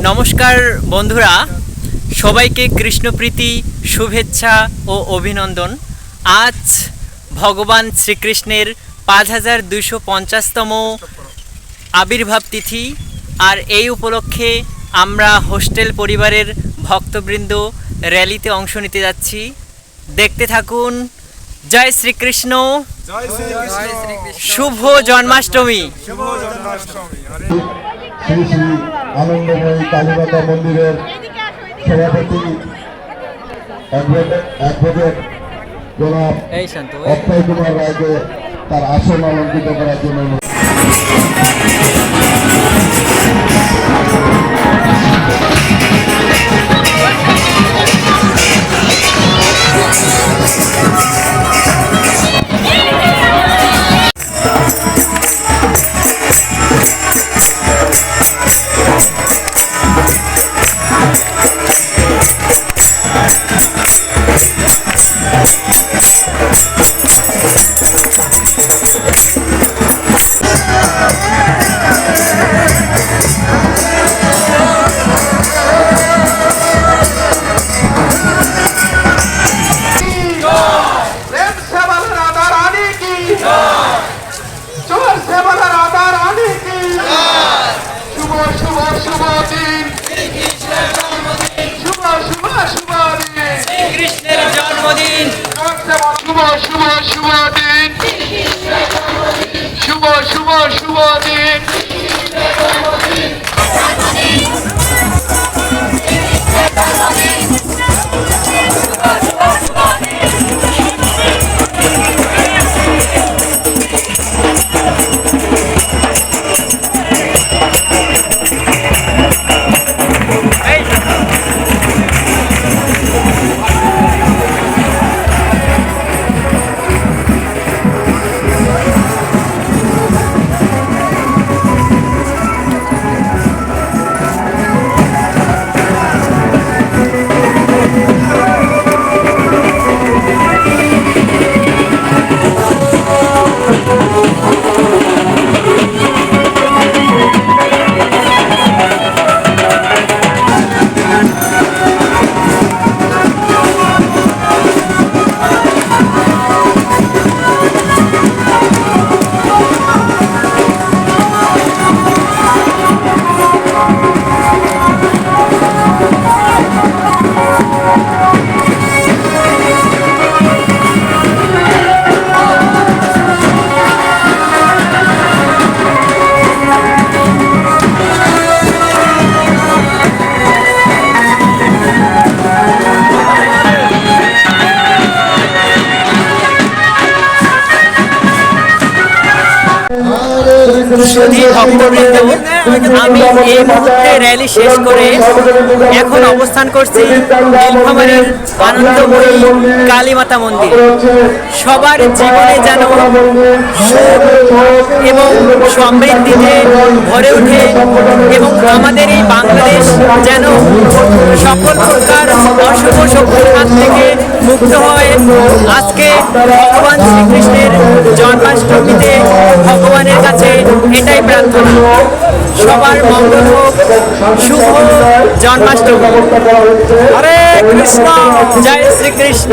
নমস্কার বন্ধুরা, সবাইকে কৃষ্ণপ্রীতি শুভেচ্ছা ও অভিনন্দন। আজ ভগবান শ্রীকৃষ্ণের 5250তম আবির্ভাব তিথি, আর এই উপলক্ষে আমরা হোস্টেল পরিবারের ভক্তবৃন্দ র্যালিতে অংশ নিতে যাচ্ছি। দেখতে থাকুন। জয় শ্রীকৃষ্ণ, শুভ জন্মাষ্টমী। শ্রী শ্রী আনন্দময়ী কালীমাতা মন্দিরের সভাপতি অ্যাডভোকেট জনাব অক্ষয় কুমার রায়কে তার আসন অলঙ্কৃত করার জন্য শ্রীকৃষ্ণের জন্মদিন, শুভ শুভ শুভ দিন, শুভ শুভ শুভ দিন। ভক্তবৃন্দ, আমি এই মুহূর্তে র্যালি শেষ করে এখন অবস্থান করছি নীলফামারীর আনন্দময়ী কালীমাতা মন্দির। সবার জীবনে যেন সুখ এবং সমৃদ্ধিতে ভরে ওঠে এবং আমাদের এই বাংলাদেশ যেন সকল প্রকার অশুভ শক্তির হাত থেকে মুক্ত হয়। আজকে ভগবান শ্রীকৃষ্ণের জন্মাষ্টমীতে ভগবানের কাছে এটাই প্রার্থনা, সবার মঙ্গল হোক। শুভ জন্মাষ্টমী। হরে কৃষ্ণ, জয় শ্রীকৃষ্ণ।